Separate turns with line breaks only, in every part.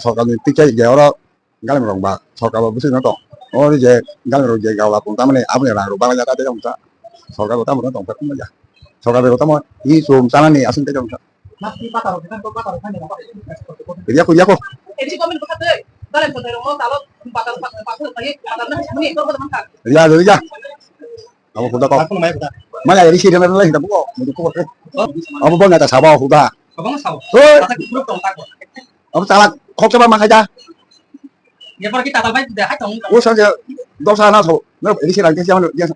Sorkani tikai gero galim rong ba sorkar ba busi no to o je galim rong je gawa pun tamane abne ra ro ba ya ta te jong sa sorkar ko tamone tong pa kuma ya sorkar ko tamo I sum sana ni asin te jong sa ya ko ya do ya amo kuda ko mala ya ri shi na la hinda ko mo ko ko amo ba ngata sabo kuda amo sala khok ba makaya 오 상제 도사 나서 너 에디시랑 계시 하면 그냥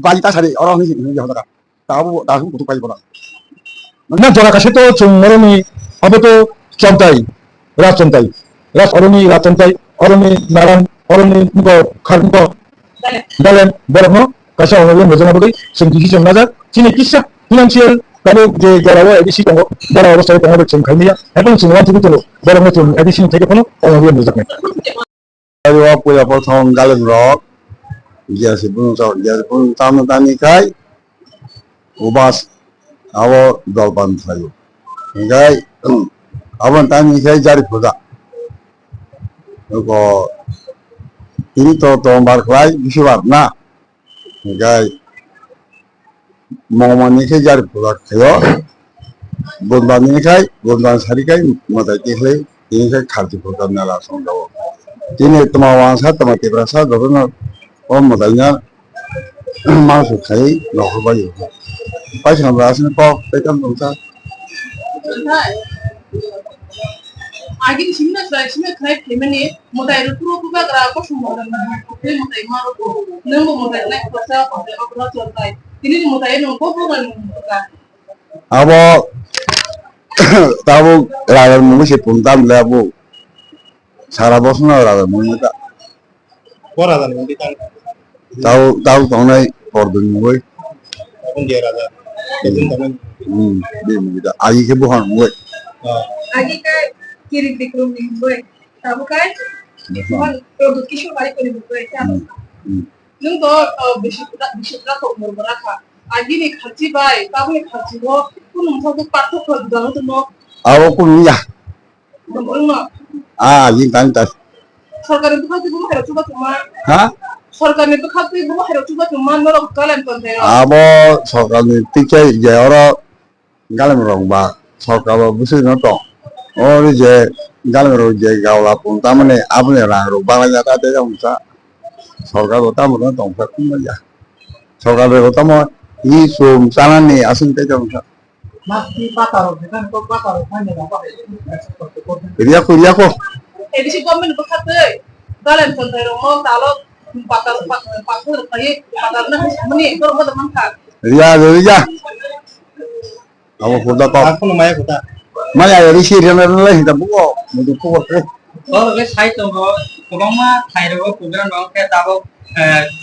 바지 따사리 어랑 하시 그냥 하다가 나하고 구독까지 보라
না যারা কাছে তো মরণী হবে তো চন্তাই রাজ অরণি রাজন্তাই অরণি নারায়ণ অরণি খারঙ্গ dalem bermo kasa orang yang berzama bagi sendiri sebenarnya sini kisah finansial kalau je jarawa edisi tengok jarawa saya tengok bersama kami ya এবং semua itu betul bermo tu edisi থেকে কোনো orang yang berzama
ayo aku ya potong galim rock dia pun tamu tani kai ubas awo dolpan sayu kai awan tani kai jari puda ko ini to tombar klai bisiwat na kai momoni kai jari puda kayo gondan sari kai mata kihle ini kai kharti puda nala songdawo ini temawansa temati berasa dorong om modalnya masuk kai nokol bayu pas ngambil kok tekan bangsa
आगे की सिमना खराब फेमने मोटा रुपु का करा को सुमोदन ना फिर मोटा मारो को नंगो मोटा लाइक पसा अपना चलता है ini मोटा नो को बुkan का
अब tahu lawan mulu si puntam lebu salah bosnya lawan mulu tak
পরাদান মন্দির
tahu tongai kordon mulu
এখন যে রাজা এদিন তখন
di mulu tak ayi ke bukan mulu
आगे का kiri dikrum nih boy tahu kan bukan produk kisah balik ke boy kan nung to bishitra to berberapa आगे nih खाची बाय tahu nih खाची वो pun nunggu tuh patok ke dalam tuh no
awak pun ya
nomor no
ayi tantas
सरकार ने तो खाती वो है चुका तुम्हारा
hah
सरकार ने तो खाती वो है चुका तुम्हारा नो कलन करते हैं
abo sorkani tikai gero galim rong ba sorkar ba busi no to oh je galim rong je gawa pun tamane abne ra ro ba ya ta te jong sa sorkar ko tamone tong pa kuma ya sorkar ko tamo I sum sana ni asin te jong sa
মাটি পাতারো যেখানে তো পাতারো খানে না পাবে
Kuria ko
edisi government itu kata dalam konten rumah kalau pakar lagi pakar nah meni itu rumah teman kan
ria awak kuda ko
এখন মায়া কথা
maya ya ri shi na la hinda buko mudu ko ko
লে সাহিত্য গোবাংমা Thyro programme রংকে তাবো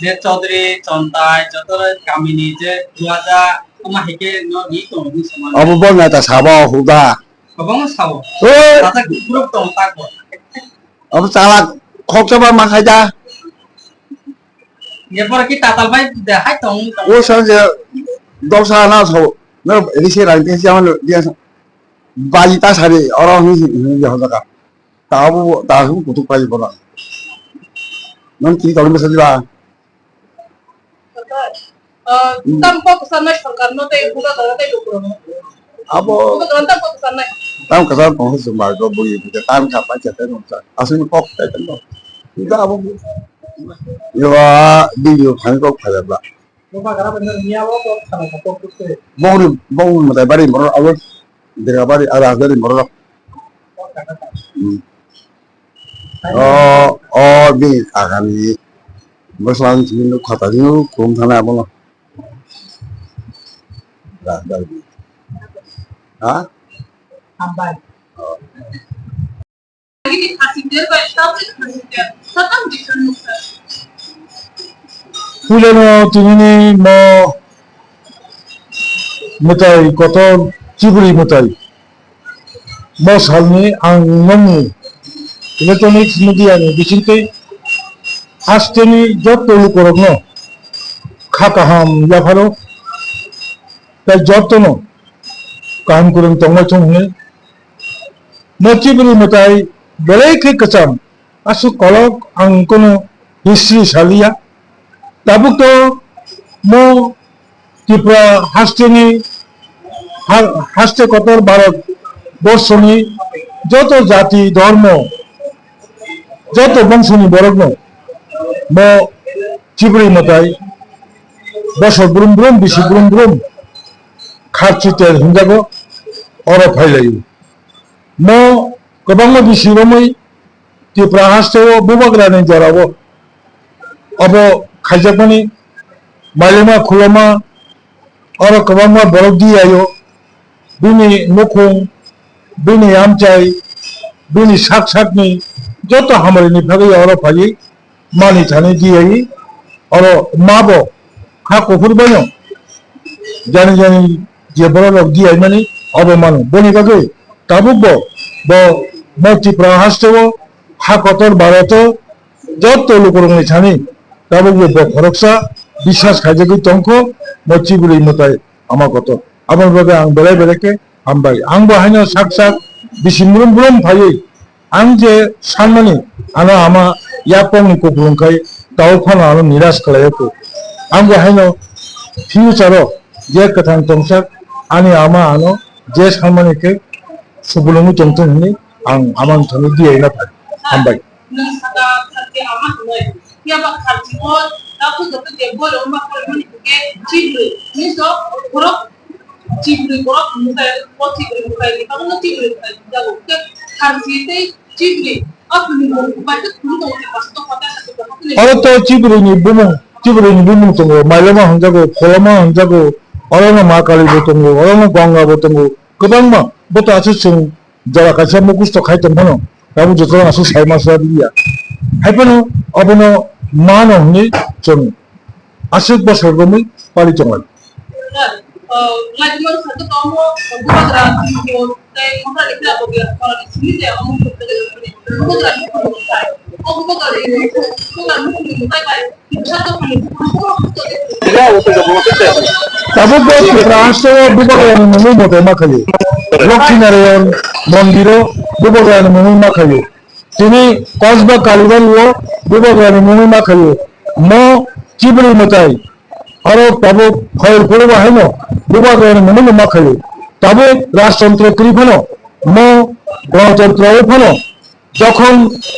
যে চৌধুরী চন্তাই যত কামিনী যে দুয়াজা আমা হেকে নি তো নি সমান
abu bon na ta sabo huda
গোবাংমা সাবো
oi
তাতা গ্রুপ তো তাকো
abu salah khok sa ba makaya
এরপর কি তাতাল ভাই দেখাই তো
o sang je dosa na so na ri shi ra ke sia ma dia bayi ta sari orang ni ya hoda ka tahu kutu pai bola non ki tolong mesa ba
tanpa kesana सरकार no ते बुका करते लोग
abo
बुका करता को kesana
tam ka sa ko su ma ko bu yi ke tam ka pa cha te no sa asin ko te te no ida abu yo video phan ko pha ba
লোকা খারাপ না নিয়াও তো খারাপ তো করতে
bong ma ta bari moro awu dira bari ara gari moro bi akan ni Muslim sini kata ni kum sana apa lo dah ah
আমবাই
lagi kasih dia kalau tahu kasih dia sekarang di sana
ফুলেনো তুমি মোটাই কত চিবুড়ি মোটাই বস হালনি আং নমনি electronics মিডিয়ানি বিচিন্তে হাসতেনি যত করব ন খাকাহাম ইয়াফারো তাই যত ন কাম করুন তঙ্গা চঙ্গে মচিবুড়ি মোটাই belai ke kecam asu kolok ang kono history salia tabuk to mo Tripura হাসতে কতর ভারত বর্ষণী যত জাতি ধর্ম যত বংশনী বরগ্ন ম চিবড়ি মতাই বছর ব্রুম ব্রুম বিশি ব্রুম ব্রুম খারচিতের হিনজাগো অর ফাইলাই ম गोबां बिसि रमै Tripura हास्टेआव बुबाग्रानि जरावो अब खायजाकमानि माइलेमा खुलमा और गोबां बरफ दियायो बिनि नखं बिनि आमचाय बिनि साक साकनि जत हामरिनि भागै और फायै मानि थाने दियाyi और माबो खा कफुर बानो जानि जानि जे बरफ दियाय माने अब मानो बनि बागै ताबुबो बो Tripura हास्टेआव हा कतर भारत जत लोकरंनि थानि ताबुबो बखरकसा বিশ্বাস খাইজাগै तंखो मचिबुरि मताय आमा कत आबार बागै आं बेलाय बेलायके हामबाय आं बाहायनो साक साक बिसिमब्रुम ब्रुम फायै आं जे सानमानि आना आमा यापंनि कोफुंखाय ताव फाना आनो निराश खालायको आं बाहायनो फ्यूचारो जे कथां तंसाक आनि आमा आनो जे सानमानिके सुबुलुमु तंथों होननि आं आमान थानो दियैना हामबाय
Aku dapat jebol rumah kalau ni ke cibri, ni so borok cibri borok muka pot cibri muka ini, kamu nak cibri muka ini, jago ke harusnya cibri, aku ni borok baca dulu tu pas tu kata satu kata.
Orang tu cibri ni bumu tunggu, mailama hanjago, kolama hanjago, orang na makali tunggu, orang na ganga tunggu, kedang mah, betul asyik sung jarak aja mukus tu kait tempono, kamu jatuh asyik saya masuk dia. Hai pun, apa no मानो हनी चुन आशिक बसर गमी पाली चंगल
lagi mau satu kamu bukan lagi mau mereka ikhlas bagi kalau di sini dia kamu bukan lagi bukan lagi bukan satu
তাবো রাষ্ট্র বুবগায়ন মনু মতে মাখালি লক্ষ্মীনারায়ণ মন্দিরও বুবগায়ন মনু মাখালি তিনি কসবা কালীবাড়িও বুবগায়ন মনু মাখালি ম চিবড়ি মতাই আরো তাবো ফয়ের করে বাহানো বুবগায়ন মনু মাখালি তাবো রাজতন্ত্র করিফানো ম গণতন্ত্র ফানো যখন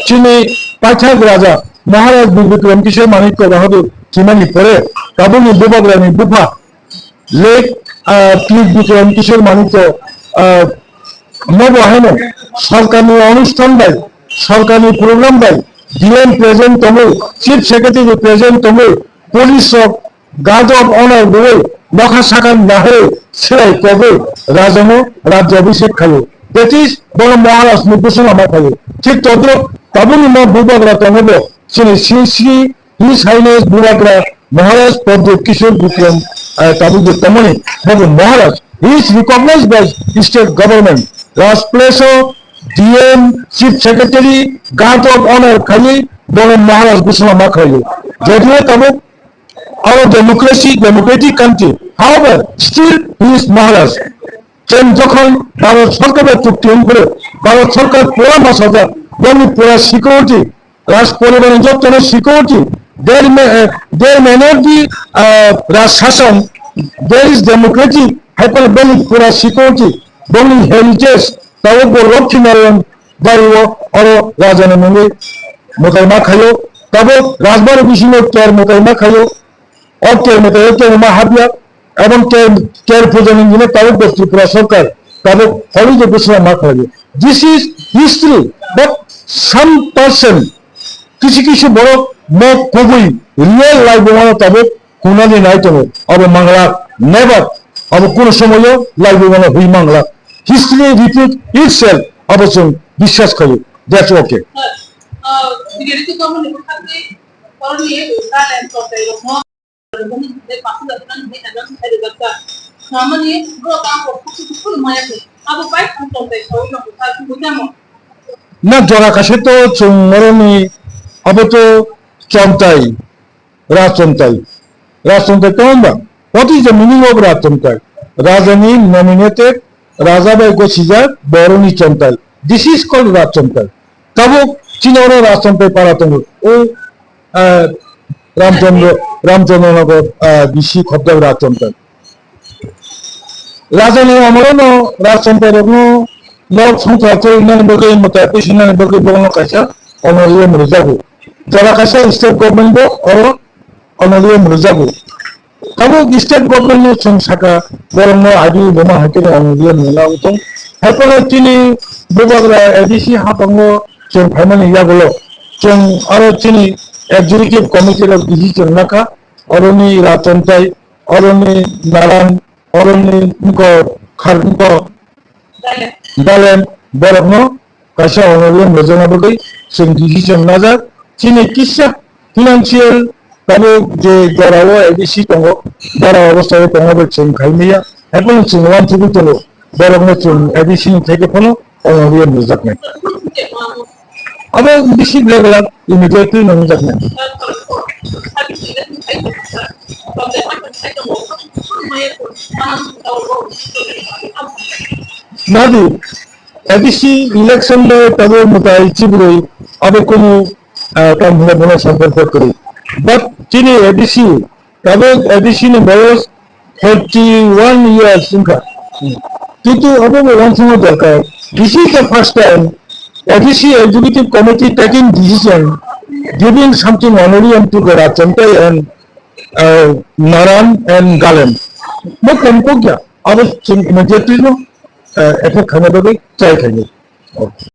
চীনে পাইথাক রাজা মহারাজ বিক্রম কিশোর মানিক্য বাহাদুর চিমানি পরে তাবনি বুবগায়নি বুফা लेक पीर विक्रम किशोर मानिक नबहायनो सरकारनि अनुष्ठान बाय सरकारनि प्रोग्राम बाय डीएम प्रेजेंट तंगो चीफ सेक्रेटारी प्रेजेंट तंगो पुलिस गार्ड ऑफ ऑनर बोले लखा साकान नाहे सेराय कबो राजानो राज्य अभिषेक खायो दैट इज बर महाराज निर्देशन आमा खायो ठीक तद्र ताबुनि म बुबग्रा तंगो सिनि CC his highness बुबग्रा Maharaj Padma Kishore Vikram Tabu Tamani, Maharaj, he is recognized by state government. Last place of DM, Chief Secretary, Guard of Honor, Kali, Bono Maharaj Gusama Makayu. Jadua Tabu, our democratic country. However, still he is Maharaj. Then Jokhan, our Sarkar took to him, our Sarkar Pura Masada, Boni Pura security, last Poliban Joktan security. There may not be Rashasam, there is democratic, hyperbolic pura security, bony heritage, Tawabo Rokinarian, Dario, Oro, Rajanamuni, Motaimakayo, Tabo, Rasbar Vishino, Care Motaimakayo, or Care Motayo Mahabia, Avon Care Pujan in the Tawabo Tripura Sokar, Tabo, Holy the Busra Makayo. This is history, but some person, Kishikishu Borok, mo kobui real life bana tabe kunani নাই তো আবে Bangla never আবে কোন সময় live বনা হুই Bangla history repeat itself অবশ্যই বিশ্বাস করি that's okay
jadi itu kamu nikahnya kalau dia kalian soal itu mau dari pasal dengan dia ada saya juga sama nih gua tahu full maya tuh apa baik untuk soal itu kalau punya mau
না জরা কাছে তো চুমরনি আবে তো চমতাই রাজতন্ত্র কেমন বা what is the meaning of রাজতন্ত্র রাজানি nominated রাজা বাই গোসিজা বরনি চমতাই this is called রাজতন্ত্র Tabuk China orang Rasampai para tunggu. Oh Ramchandra Nagar Bishi Khobda Rasampai. Rajani Amorono Rasampai Ragno Lord Sungkato Inan Bogai Mutapish Inan Bogai Bono Kasha Honorarium Rizabu. Jara Kasha State Government or Honorarium Rizabu. Tabuk State Government Saka Borno Adi Boma Hakiri Honorarium Rizabu. Happily Chini Bobagra ADC Hapango Chen Family Yagolo Chen Chini Executive Committee of Decision Naka Oroni Ratantai Oroni Naran Oroni Niko Karnko Dalen Borno Kasha Honorarium Reasonably Chen Decision Nazar Chini Kisha Financial Tabu Je Garawa ADC Tongo Dara Osta Tongo Chen Kaimia Happily Chen One Tributolo Borno Chen ADC Take Pono Honorarium Reasonably About this is level immediately non judgment. Nadu, ADC election day Tabu Mutai Chiburi, Abekomu Kamuna Sampakuri. But Chini ADC, Tabu ADC in Boros 41 years. Tutu Abu once more Daka. This is the first time ADC Executive Committee taking decision, giving something honorarium to the Rachantai and Naran and Galen. No Kampogya, our immediately no, effect Hanabagi, try